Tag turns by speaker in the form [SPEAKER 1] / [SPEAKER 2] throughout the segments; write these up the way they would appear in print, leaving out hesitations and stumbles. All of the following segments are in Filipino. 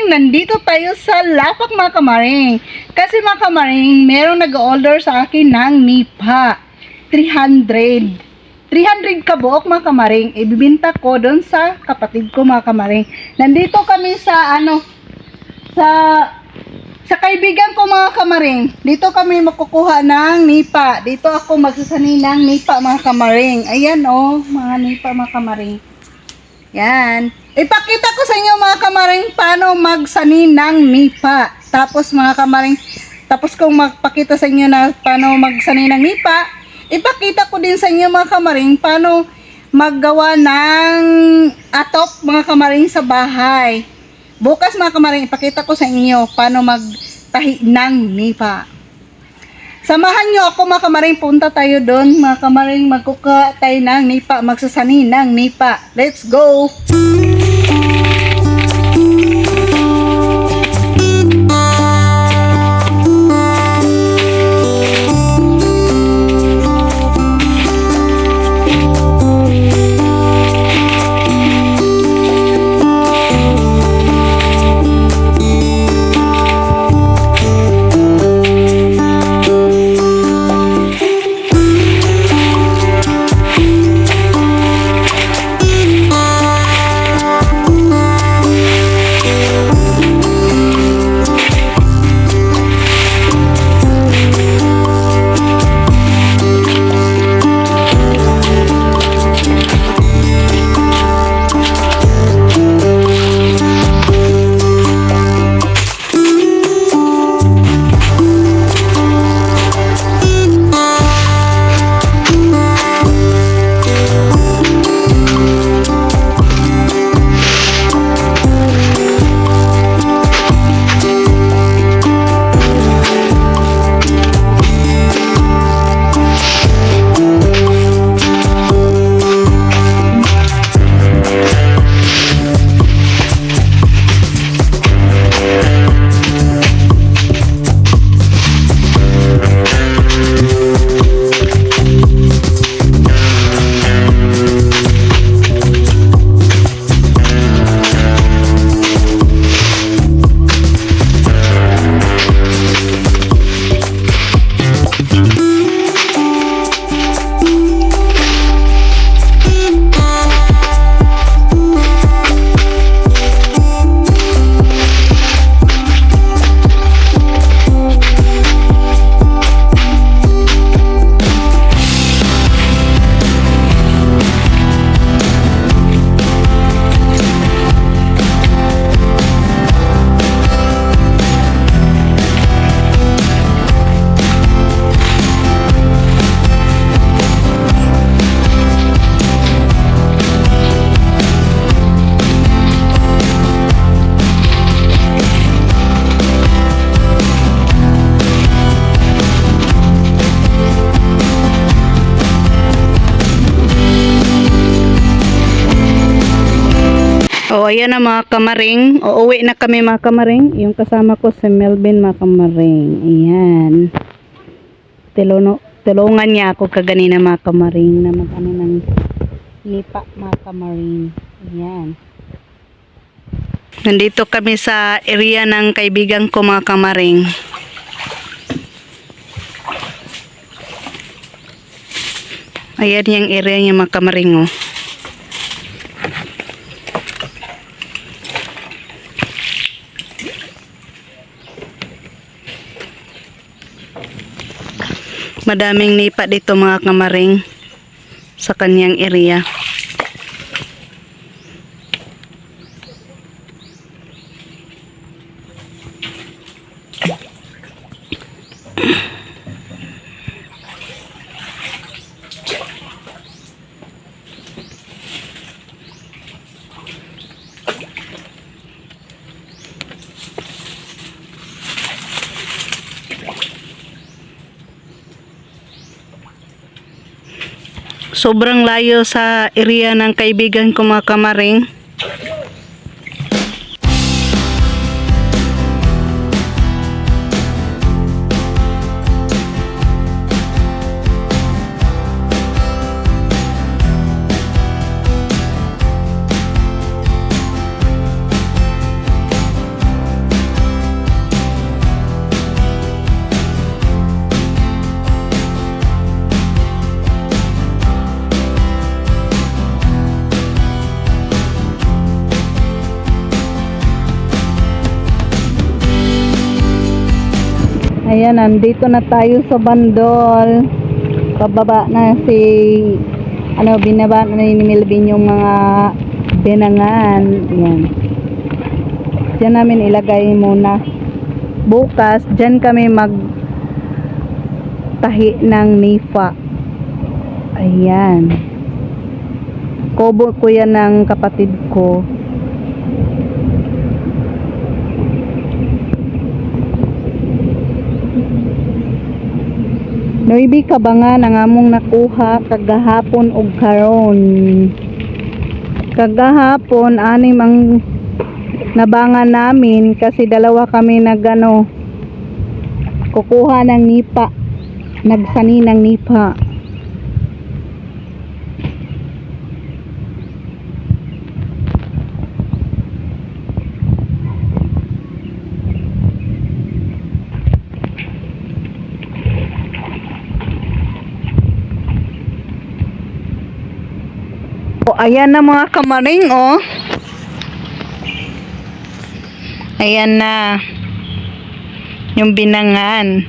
[SPEAKER 1] kamaring, nandito tayo sa Lapak mga kamaring. Kasi mga kamaring, merong nag-order sa akin ng nipa. 300. 300 kabuok mga kamaring. Ibibinta ko doon sa kapatid ko mga kamaring. Nandito kami sa sa kaibigan ko mga kamaring. Dito kami makukuha ng nipa. Dito ako magsasani ng nipa mga kamaring. Ayan oh, mga nipa mga kamaring. Yan. Ipakita ko sa inyo mga kamaring paano magsani ng nipa. Tapos mga kamaring, tapos kung magpakita sa inyo na paano magsani ng nipa, ipakita ko din sa inyo mga kamaring paano maggawa ng atop mga kamaring sa bahay. Bukas mga kamaring, ipakita ko sa inyo paano magtahi ng nipa. Samahan nyo ako mga kamaring, punta tayo doon mga kamaring, magkuka tayo ng nipa, magsasani ng nipa. Let's go! O, ayan na mga kamaring. Uuwi na kami mga kamaring. Yung kasama ko si Melvin mga kamaring. Ayan. Tulungan niya ako kaganina mga kamaring na mag-ano ng nipa mga kamaring. Ayan. Nandito kami sa area ng kaibigan ko mga kamaring. Ayan yung area niya mga kamaring oh. Madaming nipa dito mga kamaring sa kanyang area. Sobrang layo sa area ng kaibigan ko mga kamaring. Ayan, nandito na tayo sa bandol. Pababa na si binaba na ni Melvin yung mga binangan. Ayan. Diyan namin ilagay muna. Bukas, diyan kami tahi ng nipa. Ayan. Kobo ko yan ng kapatid ko. Noibi ka ba nga nang among nakuha kagahapon og karon. Kagahapon anim ang nabangan namin kasi dalawa kami kukuha ng nipa. Nagsani ng nipa. O, ayan na mga kamaring, oh. Ayan na. Yung binangan.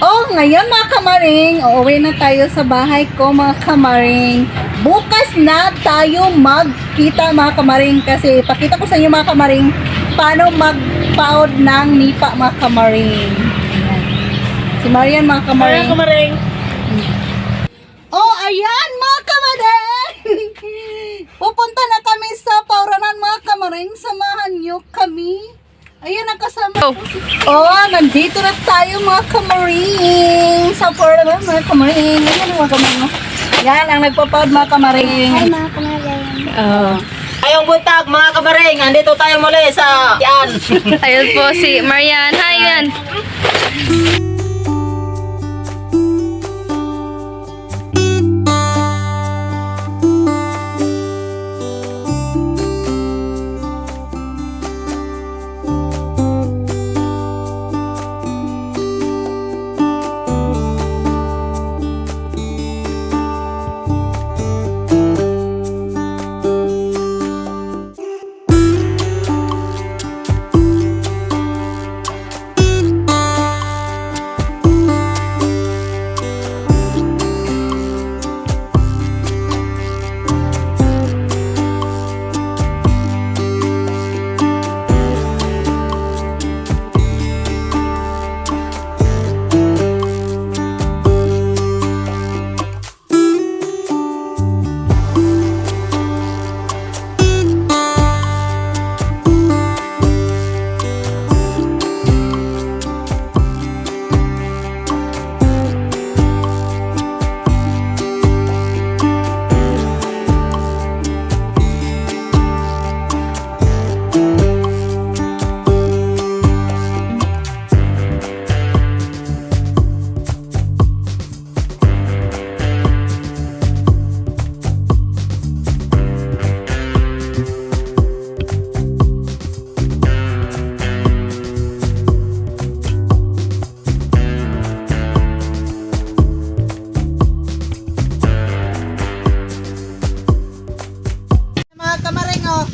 [SPEAKER 1] Oh, ngayon mga kamaring, uuwi na tayo sa bahay ko mga kamaring. Bukas na tayo magkita mga kamaring kasi pakita ko sa inyo mga kamaring paano magpaod ng nipa mga kamaring. Ayan. Si Marian mga kamaring. Mga kamaring. Oh, ayan mga kamaring. Pupunta na kami sa pauranan mga kamaring. Samahan nyo kami. Ayan ang kasama ko. Oh, nandito na tayo mga kamaring. Sa pauranan mga kamaring. Ayan mga kamaring. Yan ang nagpapaod mga kamaring.
[SPEAKER 2] Hi mga kamaring.
[SPEAKER 3] Ayong buntag mga kabaring, andito tayo muli sa Yan.
[SPEAKER 2] Ayun po si Marian. Hi, Yan.
[SPEAKER 1] Mga kamaring, oh.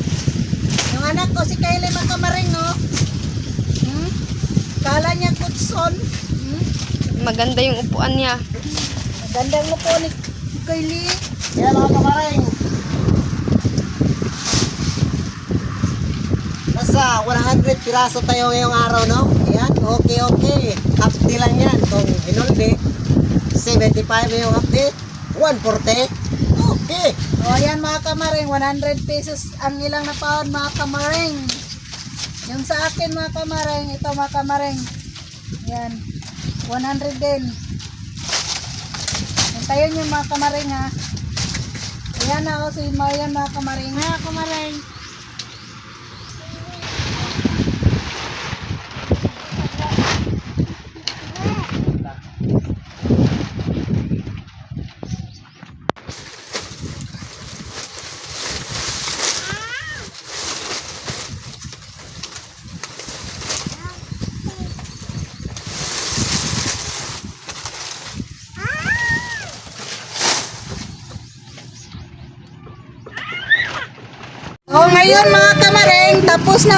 [SPEAKER 1] Yung anak ko si Kylie mga kamaring, oh. Kala niya kutson.
[SPEAKER 2] Maganda yung upuan niya.
[SPEAKER 1] Gandang mo po ni Kylie.
[SPEAKER 3] Yan mga kabaring. Nasa 100 piraso tayo ngayong araw, no? Yan, okay. Half day lang yan. Kung hinuldi, 75 yung half day, 140. Okay.
[SPEAKER 1] O, ayan mga kamaring, 100 pesos ang ilang napaon mga kamaring. Yung sa akin mga kamaring, ito mga kamaring. Yan, 100 din. Hintayin nyo mga kamaring ha. Ayan na ako si Marian mga kamaring. Mga kamaring. ngayon mga kamaring, tapos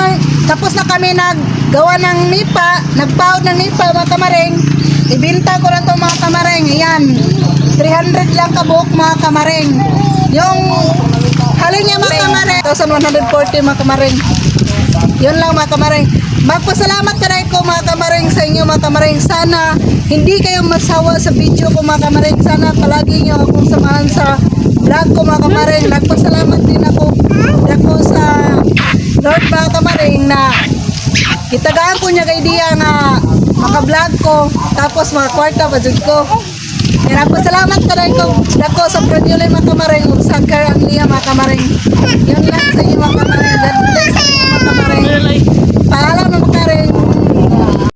[SPEAKER 1] na kami naggawa ng nipa, nagpahod ng nipa mga kamaring. Ibinta ko na to mga kamaring. Ayan. 300 lang kabuok mga kamaring. Yung halin niya mga kamaring, 1,140 mga kamaring. Yun lang mga kamaring. Magpasalamat ka rin ko mga kamaring sa inyo mga kamaring. Sana hindi kayo masawa sa video ko mga kamaring. Sana palagi nyo akong samahan sa vlog ko mga kamaring. Nagpasalamat din ako sa Lord mga kamaring na kitagaan ko niya kay Dia nga maka-vlog ko. Tapos mga kwarta pa dyan ko. Kaya nagpasalamat ka rin ko sa Pradyo mga kamaring. Sa Car ang Lia mga kamaring. Yun lang sa inyo mga kamaring.